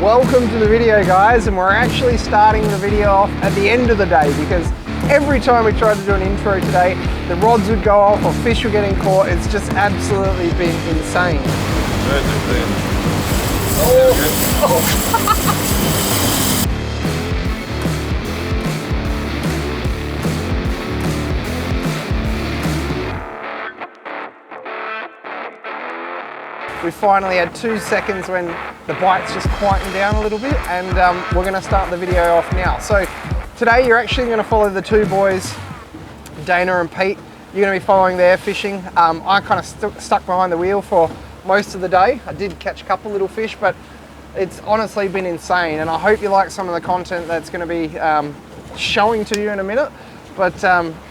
Welcome to the video, guys, and we're actually starting the video off at the end of the day because every time we tried to do an intro today, the rods would go off or fish were getting caught. It's just absolutely been insane. We finally had 2 seconds when the bite's just quietened down a little bit, and we're going to start the video off now. So today you're actually going to follow the two boys, Dana and Pete. You're going to be following their fishing. I kind of stuck behind the wheel for most of the day. I did catch a couple little fish, but it's honestly been insane, and I hope you like some of the content that's going to be showing to you in a minute. But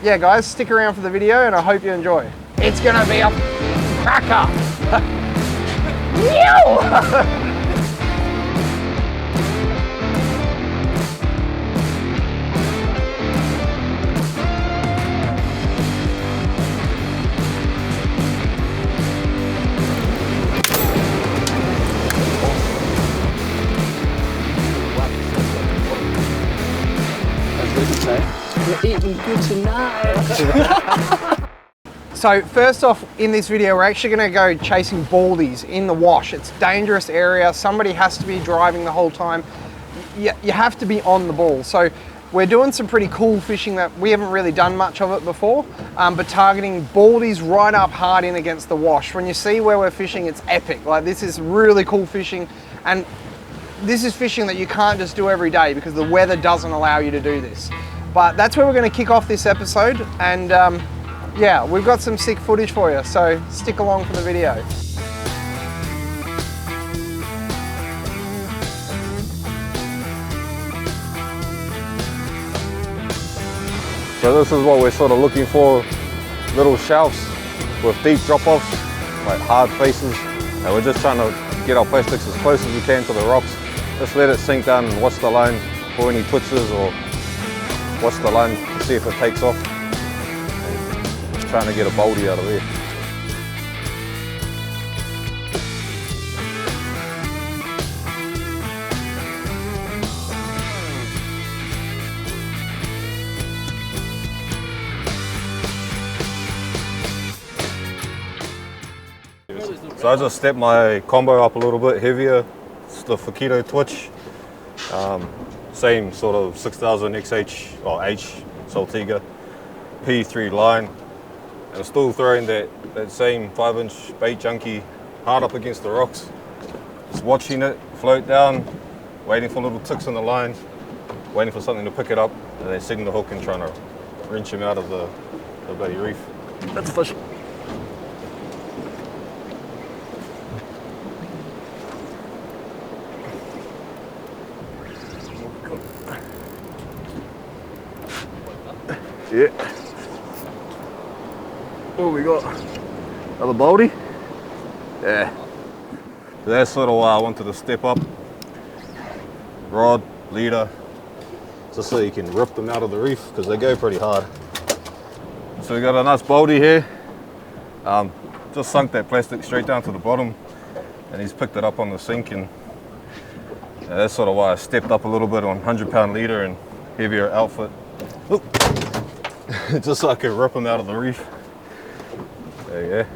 yeah, guys, stick around for the video and I hope you enjoy. It's going to be a cracker. You're eating good tonight. So first off, in this video, we're actually going to go chasing baldies in the wash. It's a dangerous area. Somebody has to be driving the whole time. You have to be on the ball. So we're doing some pretty cool fishing that we haven't really done much of it before, but targeting baldies right up hard in against the wash. When you see where we're fishing, it's epic. Like, this is really cool fishing, and this is fishing that you can't just do every day because the weather doesn't allow you to do this. But that's where we're going to kick off this episode, and yeah, we've got some sick footage for you, so stick along for the video. So this is what we're sort of looking for, little shelves with deep drop-offs, like hard faces, and we're just trying to get our plastics as close as we can to the rocks. Just let it sink down and watch the line for any twitches, or watch the line to see if it takes off. Trying to get a baldy out of there. So I just stepped my combo up a little bit heavier. It's the Fakito Twitch. Same sort of 6000 XH or H Saltiga P3 line. And I'm still throwing that same 5-inch bait junkie hard up against the rocks. Just watching it float down, waiting for little ticks on the line, waiting for something to pick it up, and then setting the hook and trying to wrench him out of the bloody reef. That's a fish. Yeah. What we got? Another baldy? Yeah. So that's sort of why I wanted to step up. Rod, leader, just so you can rip them out of the reef because they go pretty hard. So we got a nice baldy here. Just sunk that plastic straight down to the bottom, and he's picked it up on the sink, and that's sort of why I stepped up a little bit on 100-pound leader and heavier outfit. Oop. Just so I could rip them out of the reef. There you go.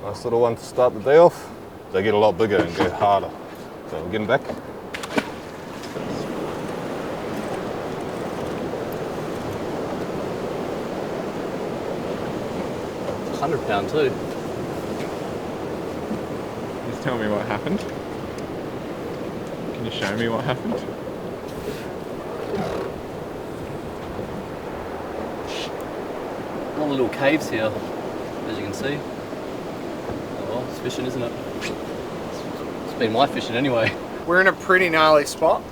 Nice little one to start the day off. They get a lot bigger and go harder. So we'll get them back. 100-pound too. Just tell me what happened. Can you show me what happened? All the little caves here, as you can see. Oh well, it's fishing, isn't it? It's been my fishing anyway. We're in a pretty gnarly spot.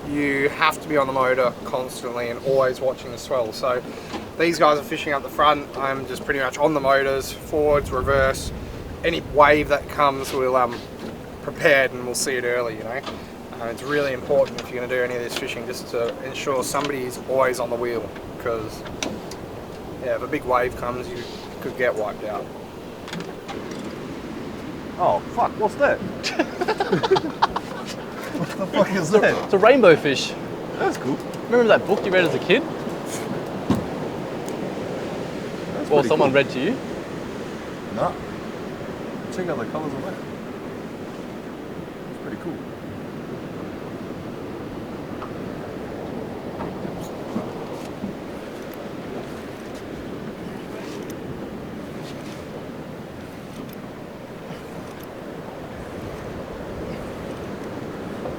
You have to be on the motor constantly and always watching the swell. So these guys are fishing up the front. I'm just pretty much on the motors, forwards, reverse. Any wave that comes, we'll prepared and we'll see it early, you know. It's really important if you're going to do any of this fishing just to ensure somebody is always on the wheel, because yeah, if a big wave comes, you could get wiped out. Oh fuck, what's that? What the fuck is that? It's a rainbow fish. That's cool. Remember that book you read as a kid? That's Or pretty someone cool. read to you? Nah. Check out the colours of that. It's pretty cool.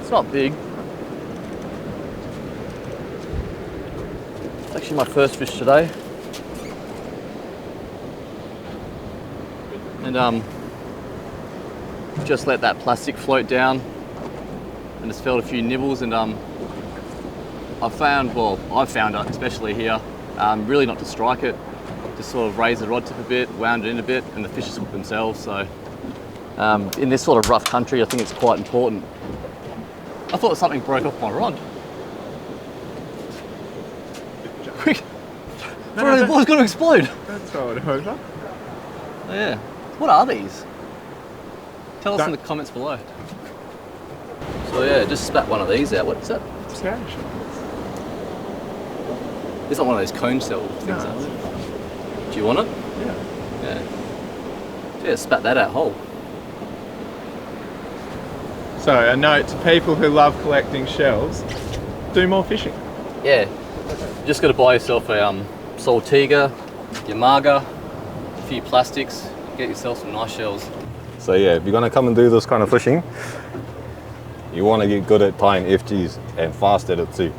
It's not big. It's actually my first fish today. And just let that plastic float down and just felt a few nibbles, and I've found it, especially here, really not to strike it, just sort of raise the rod tip a bit, wound it in a bit, and the fish just hook themselves. So in this sort of rough country, I think it's quite important. I thought something broke off my rod. The ball's going to explode. That's all it over. Oh, yeah. What are these? Tell us in the comments below. So yeah, just spat one of these out. What's that? Snash. It's not one of those cone shell things, No. is it? Do you want it? Yeah. Yeah. Yeah, spat that out whole. So a note to people who love collecting shells: do more fishing. Yeah. Just got to buy yourself a Saltiga, your marga, a few plastics, get yourself some nice shells. So yeah, if you're gonna come and do this kind of fishing, you want to get good at tying FGs and fast at it too,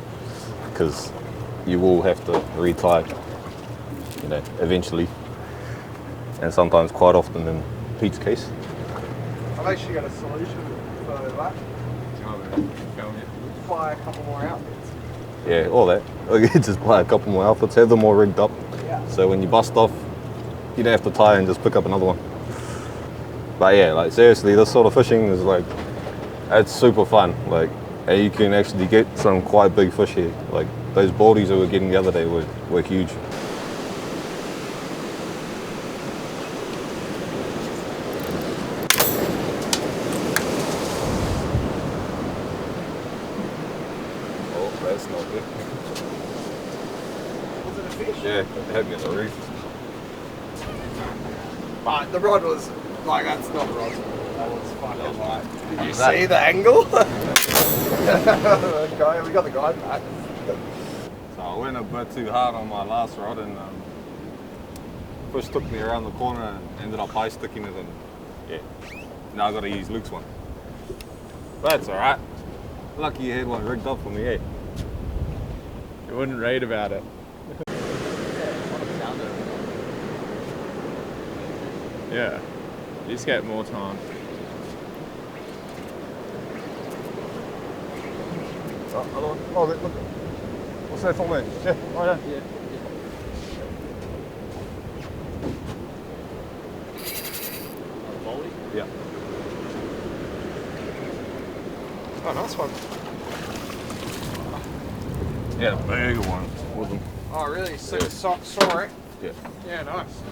because you will have to retie, eventually, and sometimes quite often in Pete's case. I've actually got a solution for that. Fly a couple more outfits. Yeah, all that. Just buy a couple more outfits, have them all rigged up, Yeah. so when you bust off, you don't have to tie and just pick up another one. But yeah, like seriously, this sort of fishing is like, it's super fun. Like, and you can actually get some quite big fish here. Like those baldies that we were getting the other day were huge. Oh, that's not good. Was it a fish? Yeah, it had me in the reef. But the rod was like, that's not the rod. That was fucking like. Did you that- see the angle? Okay, we got the guide back. So I went a bit too hard on my last rod, and fish took me around the corner and ended up high sticking it, and yeah, now I got to use Luke's one. But that's all right. Lucky you had one rigged up for me, eh? You wouldn't read about it. Yeah. You just get more time. Oh, other one. Oh, look. What's that for me? Yeah, oh yeah. Yeah. Oh, nice one. Yeah, bigger one with them. Oh, really? So Yeah. saw it? Yeah. Yeah, nice.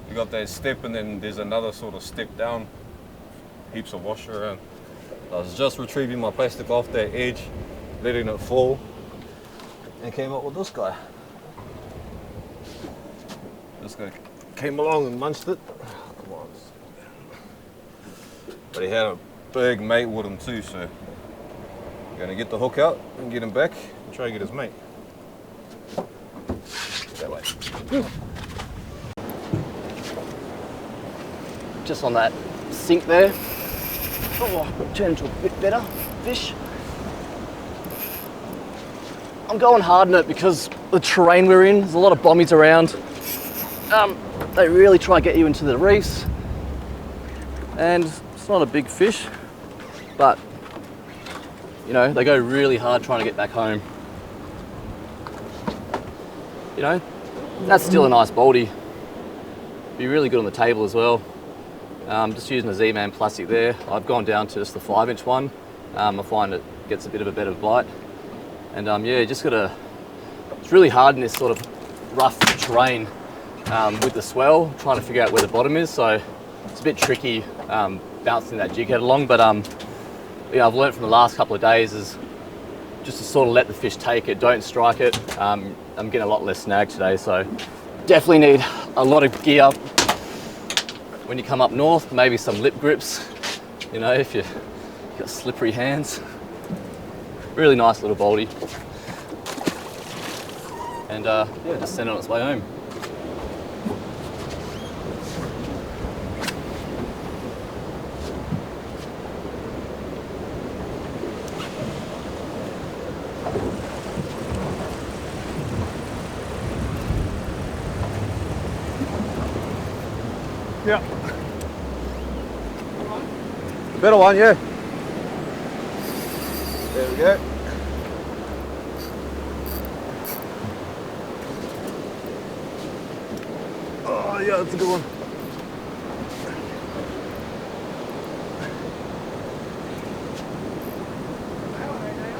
You got that step, and then there's another sort of step down. Heaps of washer around. I was just retrieving my plastic off that edge, letting it fall, and came up with this guy. This guy came along and munched it. Come on. But he had a big mate with him too, so I'm gonna get the hook out and get him back and try to get his mate. That way. Just on that sink there. Oh, turn into a bit better fish. I'm going hard on it because the terrain we're in, there's a lot of bommies around. They really try to get you into the reefs, and it's not a big fish, but they go really hard trying to get back home. That's still a nice baldy. Be really good on the table as well. Just using a Z-Man plastic there. I've gone down to just the 5-inch one. I find it gets a bit of a better bite. And it's really hard in this sort of rough terrain with the swell, trying to figure out where the bottom is. So it's a bit tricky bouncing that jig head along, but yeah, I've learned from the last couple of days is just to sort of let the fish take it, don't strike it. I'm getting a lot less snag today, so definitely need a lot of gear when you come up north, maybe some lip grips, you know, if you've got slippery hands. Really nice little baldy. And yeah, just send it on its way home. Yeah. Better one, yeah. There we go. Oh yeah, that's a good one.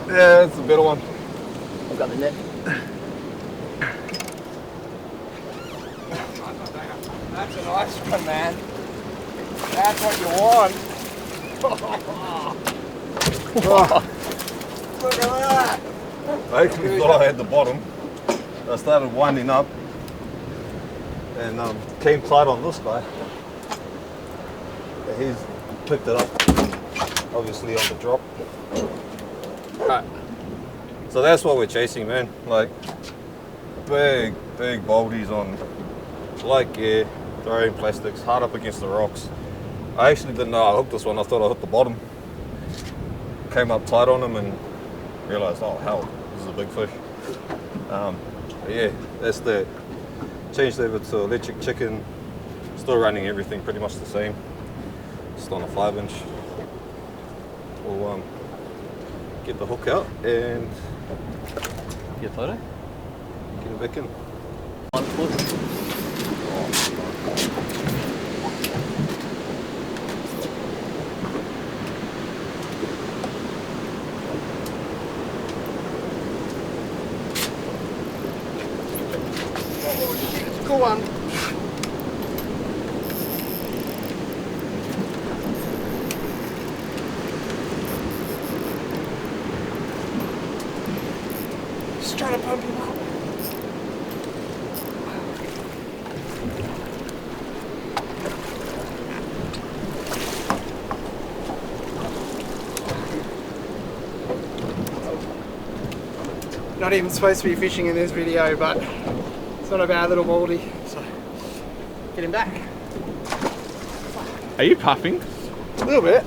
Yeah, that's a better one. I've got the net. That's a nice one, man. That's what you want. Look at that. I actually thought I had the bottom. I started winding up and came tight on this guy. He's picked it up, obviously on the drop. Alright. So that's what we're chasing, man. Like big baldies on light gear, throwing plastics, hard up against the rocks. I actually didn't know I hooked this one. I thought I hit the bottom. Came up tight on him and realized, oh hell, this is a big fish. But yeah, that's the changed over to electric chicken. Still running everything pretty much the same. Just on a 5-inch. We'll get the hook out and Get a photo? get it back in. 1 foot. Cool one. Just trying to pump him up. Not even supposed to be fishing in this video, but it's not a bad little baldy, so get him back. Are you puffing? A little bit.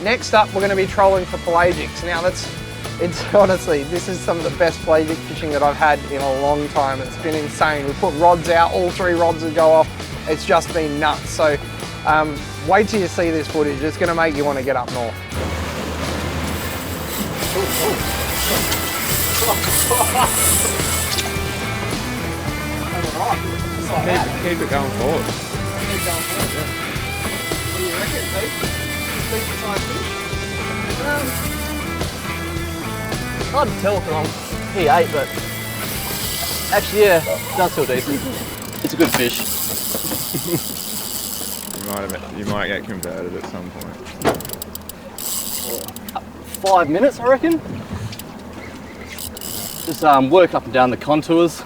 Next up, we're going to be trolling for pelagics. Now it's honestly, this is some of the best pelagic fishing that I've had in a long time. It's been insane. We put rods out, all 3 rods would go off. It's just been nuts. So wait till you see this footage. It's going to make you want to get up north. Keep it going forward. What do you reckon, Pete? Decent sized fish? Hard to tell because I'm P8, but actually, yeah, it does feel decent. It's a good fish. You might get converted at some point. 5 minutes, I reckon. Just work up and down the contours.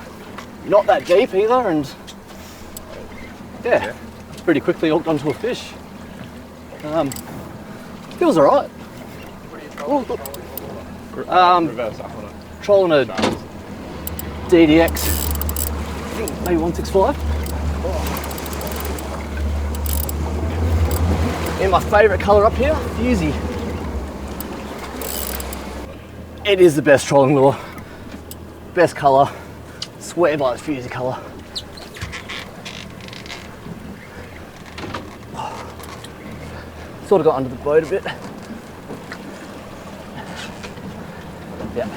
Not that deep either, and yeah, pretty quickly hooked onto a fish. Feels alright. Reverse up on it. Trolling a DDX, I think maybe 165. In my favourite colour up here, Fusey. It is the best trolling lure. Best colour. Swear by the Fusey colour. Sort of got under the boat a bit. Yeah.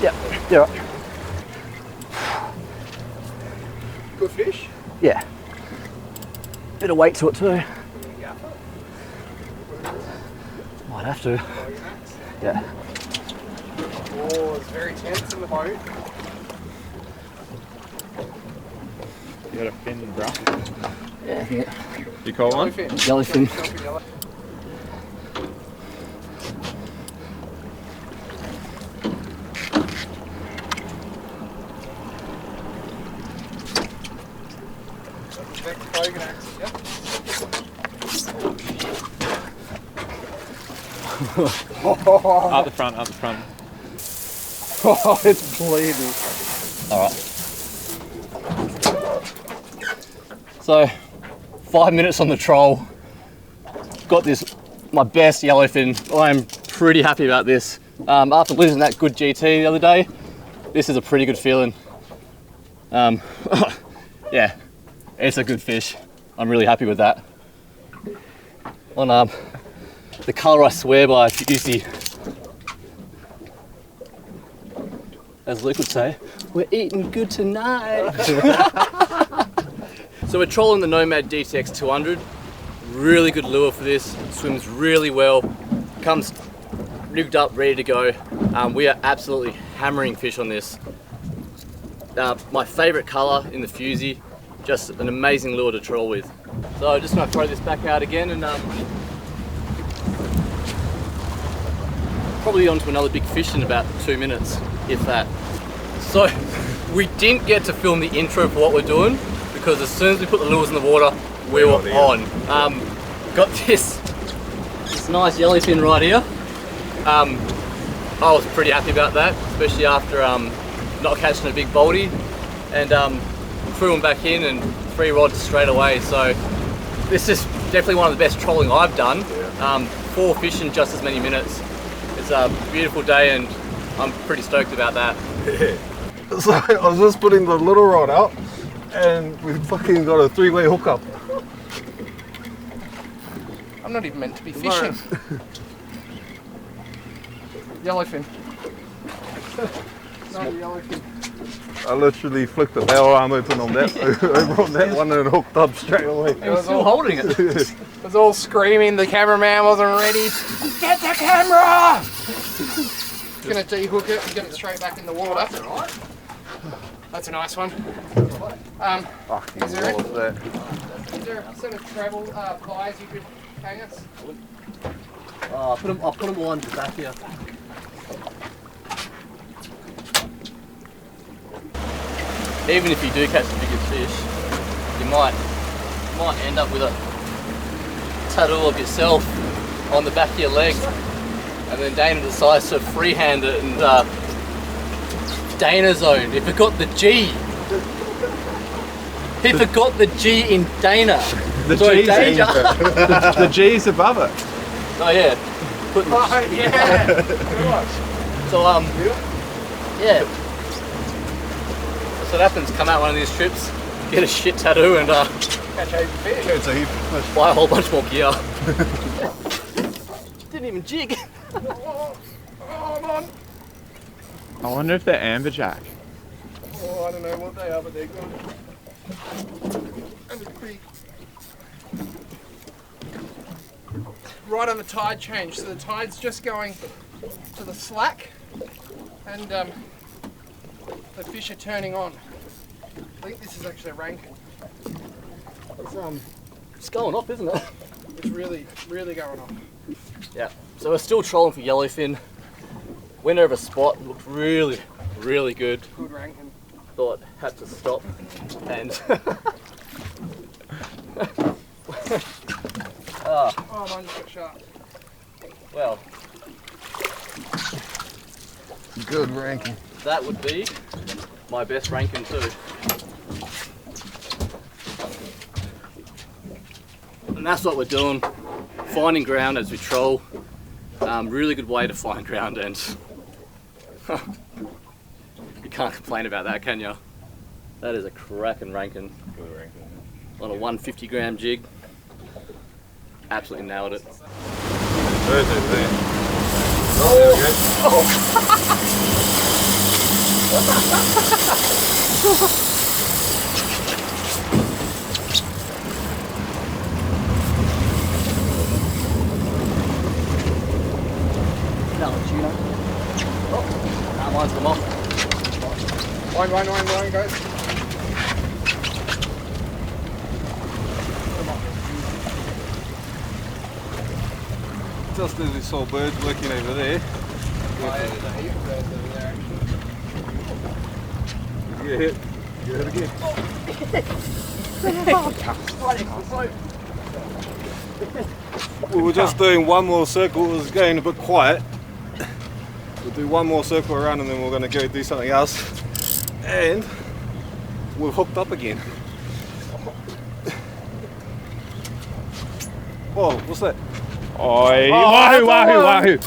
Yeah, you're right. Good fish? Yeah. Bit of weight to it too. Might have to. Yeah. Oh, it's very tense in the boat. You got a fin brush? Yeah, I think You caught one? yellowfin. Up the front, up the front. Oh, it's bleeding. All right. So, 5 minutes on the troll. Got this, my best yellowfin. I'm pretty happy about this. After losing that good GT the other day, this is a pretty good feeling. Yeah, it's a good fish. I'm really happy with that. On the colour I swear by, Fusi. As Luke would say, we're eating good tonight. So we're trolling the Nomad DTX 200. Really good lure for this. Swims really well. Comes rigged up, ready to go. We are absolutely hammering fish on this. My favourite colour in the Fusi. Just an amazing lure to troll with. So I'm just going to throw this back out again and probably onto another big fish in about 2 minutes, if that. So we didn't get to film the intro for what we're doing because as soon as we put the lures in the water, we were on. Got this nice yellowfin right here. I was pretty happy about that, especially after not catching a big baldy, and threw them back in and 3 rods straight away. So this is definitely one of the best trolling I've done. 4 fish in just as many minutes. It's a beautiful day and I'm pretty stoked about that. So I was just putting the little rod out and we fucking got a 3-way hookup. I'm not even meant to be fishing. Yellowfin. Not a yellowfin. I literally flicked the barrel arm open on that, over on that one and hooked up straight away. He was still holding it. It was all screaming, the cameraman wasn't ready. Get the camera! Gonna de-hook it and get it straight back in the water. That's alright. That's a nice one. Is there a set of travel pliers you could hang us? I'll put them all on the back here. Even if you do catch the biggest fish, you might end up with a tattoo of yourself on the back of your leg, and then Dana decides to freehand it and Dana zone. He forgot the G. He forgot the G in Dana. The Sorry, G's danger. the G's above it. Oh yeah. Oh yeah! So yeah. So what happens, come out one of these trips, get a shit tattoo and Catch a fish. It's a heap of fish. buy a whole bunch more gear. Didn't even jig. Oh, I'm on. I wonder if they're amberjack. Oh, I don't know what they are, but they're good. And it's pretty. Right on the tide change, so the tide's just going to the slack, and the fish are turning on. I think this is actually a rankin. It's going off, isn't it? It's really, really going on. Yeah. So we're still trolling for yellowfin. Went over a spot, looked really, really good. Good rankin. Thought had to stop and Oh, mine just got sharp. well, Good ranking. that would be my best ranking too. And that's what we're doing, finding ground as we troll. Really good way to find ground, and you can't complain about that, can you? That is a cracking ranking Good ranking. on a 150 gram jig. Absolutely nailed it. There's it there. Another tuna. Oh, mine's come off. Wine, guys. Just as we saw birds working over there. Get hit. Get hit again. We were just doing one more circle. It was getting a bit quiet. We'll do one more circle around and then we're going to go do something else. And we're hooked up again. Oh, what's that? Oi, wahoo, wahoo, wahoo.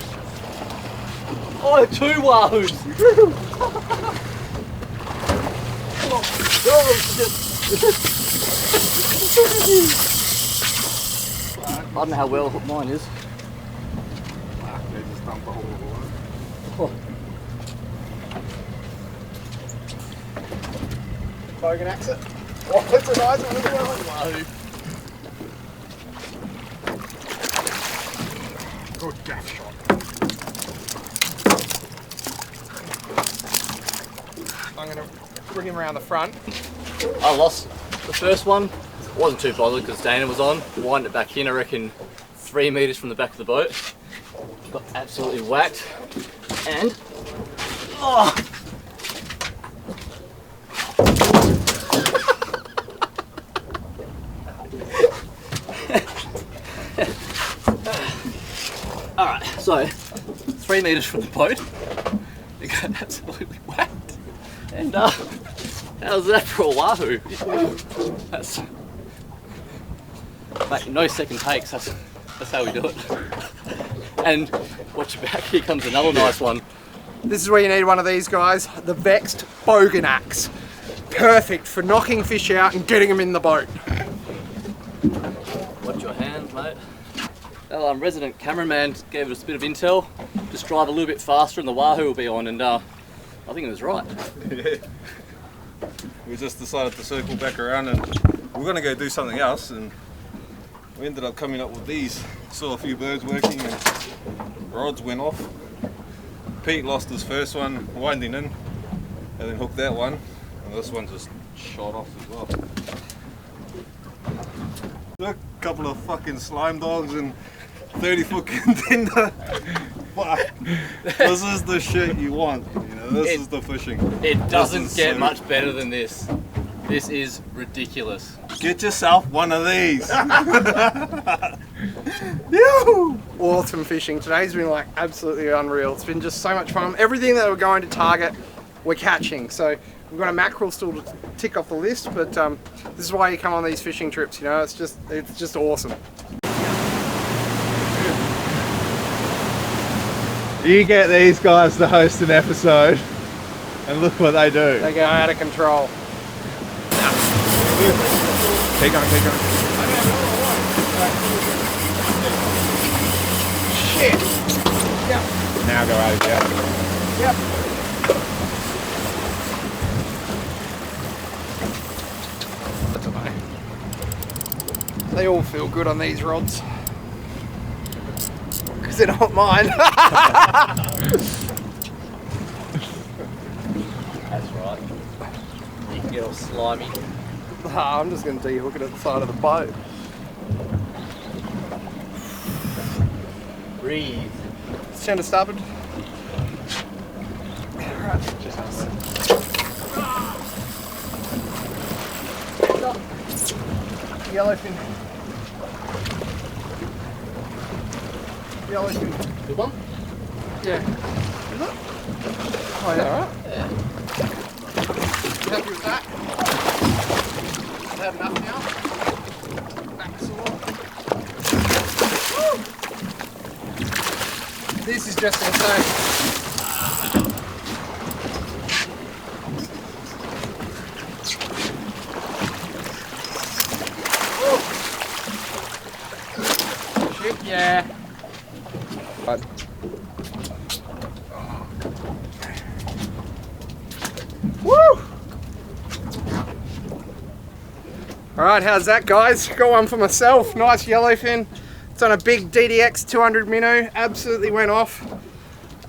Oh, 2 wahoos! I don't know how well hooked mine is. Bogan axe it. Oh, it's a nice one as well. Wahoo. Good gaff shot. I'm going to bring him around the front. I lost the first one. I wasn't too bothered because Dana was on. Wind it back in, I reckon 3 meters from the back of the boat. Got absolutely whacked. And oh! Alright, so 3 meters from the boat. It got absolutely whacked. And how's that for a wahoo? That's, mate, no second takes, that's how we do it. And watch your back, here comes another nice one. This is where you need one of these guys, the Vexed Bogan axe. Perfect for knocking fish out and getting them in the boat. Watch your hands, mate. Well, resident cameraman gave us a bit of intel. Just drive a little bit faster and the wahoo will be on, and I think it was right. Yeah. We just decided to circle back around and we're going to go do something else, and we ended up coming up with these. Saw a few birds working and rods went off. Pete lost his first one winding in and then hooked that one, and this one just shot off as well. A couple of fucking slime dogs and 30-foot contender. Fuck. This is the shit you want, you know, this is the fishing. It doesn't get much better than this. This is ridiculous. Get yourself one of these. Awesome fishing. Today's been like absolutely unreal. It's been just so much fun. Everything that we're going to target, we're catching. So we've got a mackerel still to tick off the list, but this is why you come on these fishing trips, you know, it's just awesome. You get these guys to host an episode, and look what they do. They go out of control. Keep going, keep going. Shit! Yep. Now go out again. Yep. They all feel good on these rods. Because they're not mine. That's right. You can get all slimy. I'm just going to de-hook it at the side of the boat. Breathe. Turn to starboard. Right. Yellowfin. Yellowfin. Good one? Yeah. Is it? Oh yeah, alright. Yeah. You happy with that? Is that enough now? Back saw. This is just insane. Shit, yeah. Right. Woo! Alright, how's that, guys? Got one for myself. Nice yellowfin. It's on a big DDX 200 minnow. Absolutely went off.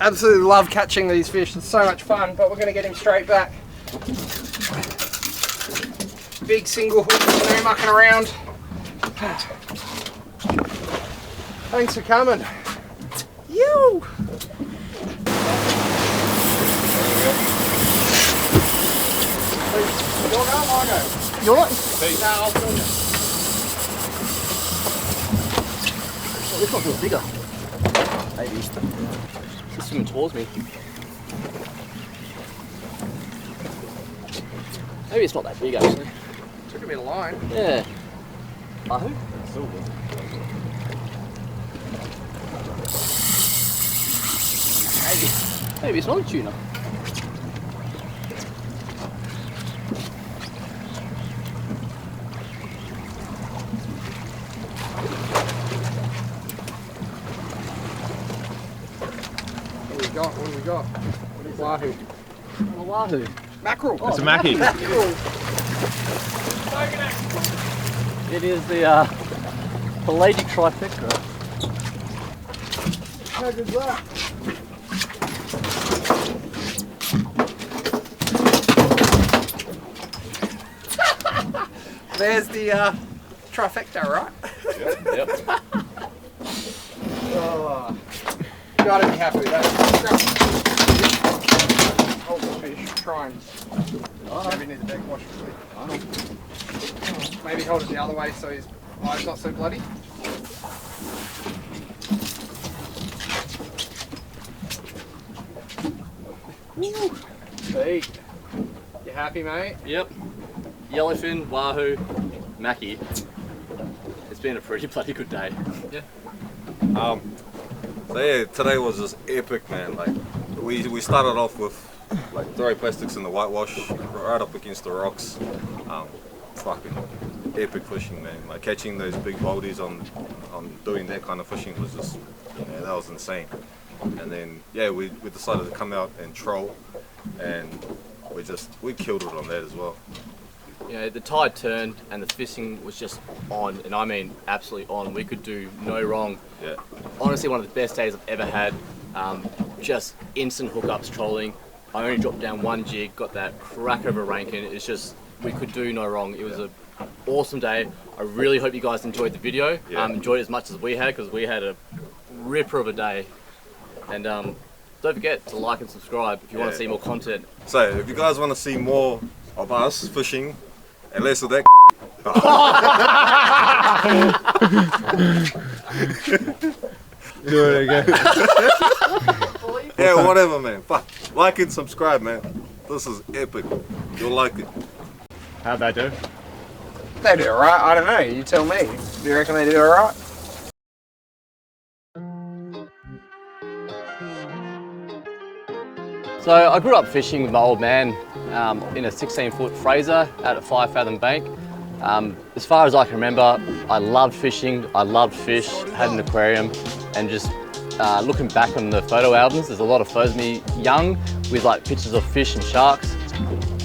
Absolutely love catching these fish. It's so much fun, but we're going to get him straight back. Big single hook, no mucking around. Thanks for coming. You. You're going, I'll go. You're not? No, I'll film you. Oh, this one feels bigger. Maybe. It's swimming towards me. Maybe it's not that big actually. Took a bit of line. Yeah. Wahoo? Maybe it's not a tuna. What do we got? Wahoo. A wahoo. Mackerel. It's a mackie. Mackerel. It is the pelagic trifecta. How good's that? There's the trifecta, right? Yep. Oh, gotta be happy with that. Hold the fish, try and maybe need the deck wash quickly. Maybe hold it the other way so his eye's not so bloody. Woo. Hey, you happy, mate? Yep. Yellowfin, wahoo, mackie. It's been a pretty bloody good day. Yeah. So yeah, today was just epic, man. Like we started off with like throwing plastics in the whitewash right up against the rocks. Fucking epic fishing, man. Like catching those big baldies on doing that kind of fishing was just, yeah, that was insane. And then yeah, we decided to come out and troll, and we killed it on that as well. You know, the tide turned and the fishing was just on, and I mean absolutely on. We could do no wrong. Yeah. Honestly, one of the best days I've ever had. Just instant hookups trolling. I only dropped down one jig, got that crack of a rankin. It's just, we could do no wrong. It was an awesome day. I really hope you guys enjoyed the video. Yeah. Enjoyed it as much as we had, because we had a ripper of a day. And don't forget to like and subscribe if you want to see more content. So if you guys want to see more of us fishing and less of that Do it again. yeah, whatever, man. Fuck. Like and subscribe, man. This is epic. You'll like it. How'd that do? They do alright, I don't know, you tell me. Do you reckon they do alright? So I grew up fishing with my old man in a 16-foot Fraser out at 5 Fathom Bank. As far as I can remember, I loved fishing, I loved fish, had an aquarium, and just looking back on the photo albums, there's a lot of photos of me young with like pictures of fish and sharks.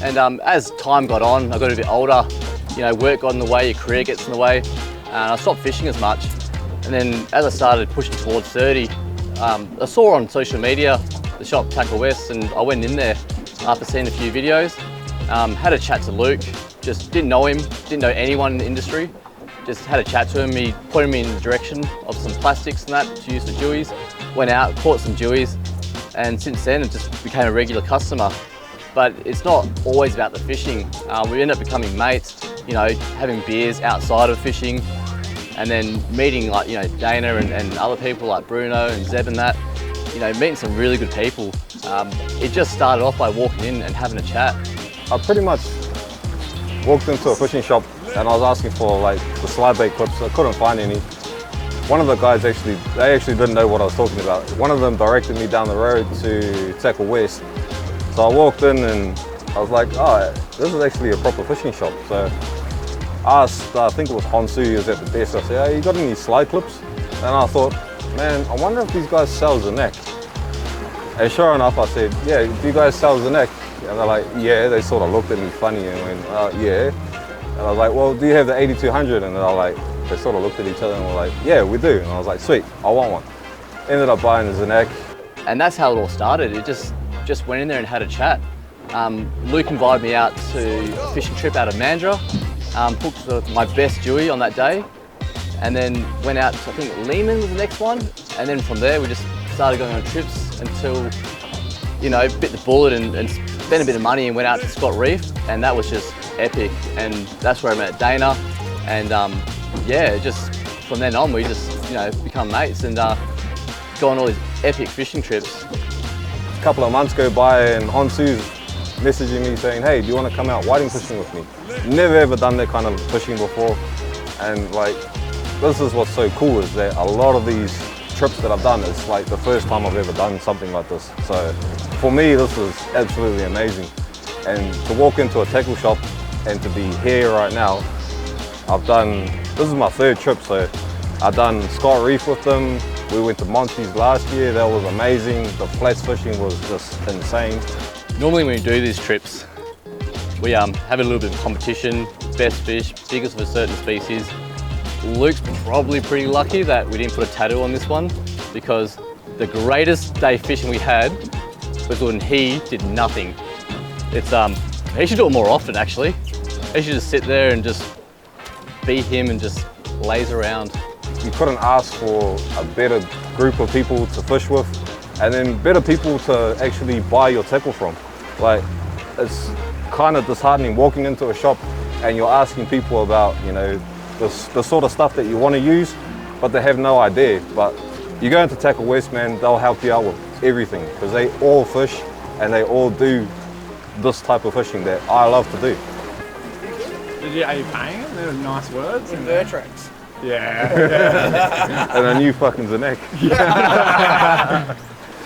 And as time got on, I got a bit older, you know, work got in the way, your career gets in the way, and I stopped fishing as much. And then as I started pushing towards 30, I saw on social media the shop Tacklewest, and I went in there after seeing a few videos. Had a chat to Luke, just didn't know him, didn't know anyone in the industry. Just had a chat to him, he pointed me in the direction of some plastics and that to use for dewies. Went out, caught some dewies, and since then it just became a regular customer. But it's not always about the fishing. We end up becoming mates, you know, having beers outside of fishing, and then meeting like, you know, Dana and other people like Bruno and Zeb and that. You know, meeting some really good people. It just started off by walking in and having a chat. I pretty much walked into a fishing shop and I was asking for like the slide bait clips. I couldn't find any. One of the guys they actually didn't know what I was talking about. One of them directed me down the road to Tacklewest. So I walked in and I was like, oh, this is actually a proper fishing shop. So I asked, I think it was Honsu, he was at the desk. I said, hey, you got any slide clips? And I thought, man, I wonder if these guys sell Zanek. And sure enough, I said, yeah, do you guys sell Zanek? And they're like, yeah. They sort of looked at me funny and went, yeah. And I was like, well, do you have the 8200? And they're like, they sort of looked at each other and were like, yeah, we do. And I was like, sweet, I want one. Ended up buying the Zanek. And that's how it all started. It just went in there and had a chat. Luke invited me out to a fishing trip out of Mandurah, booked my best dewie on that day, and then went out to, I think Lehman was the next one, and then from there we just started going on trips until, you know, bit the bullet and spent a bit of money and went out to Scott Reef, and that was just epic. And that's where I met Dana, and yeah, just from then on we just, you know, become mates and go on all these epic fishing trips. A couple of months go by and Honsu's messaging me saying, hey, do you want to come out whiting fishing with me? Never ever done that kind of fishing before, and like, this is what's so cool, is that a lot of these trips that I've done, it's like the first time I've ever done something like this. So for me, this is absolutely amazing. And to walk into a tackle shop and to be here right now, this is my third trip, so I've done Scott Reef with them. We went to Monty's last year, that was amazing. The flats fishing was just insane. Normally when we do these trips, we have a little bit of competition, best fish, biggest of a certain species. Luke's probably pretty lucky that we didn't put a tattoo on this one, because the greatest day fishing we had was when he did nothing. He should do it more often actually. He should just sit there and just be him and just laze around. You couldn't ask for a better group of people to fish with, and then better people to actually buy your tackle from. Like, it's kind of disheartening walking into a shop and you're asking people about, you know, the sort of stuff that you want to use, but they have no idea. But you go into Tacklewest, man, they'll help you out with everything, because they all fish and they all do this type of fishing that I love to do. Are you paying them? They're nice words. With Vertrax. Yeah. And a new fucking Zanek.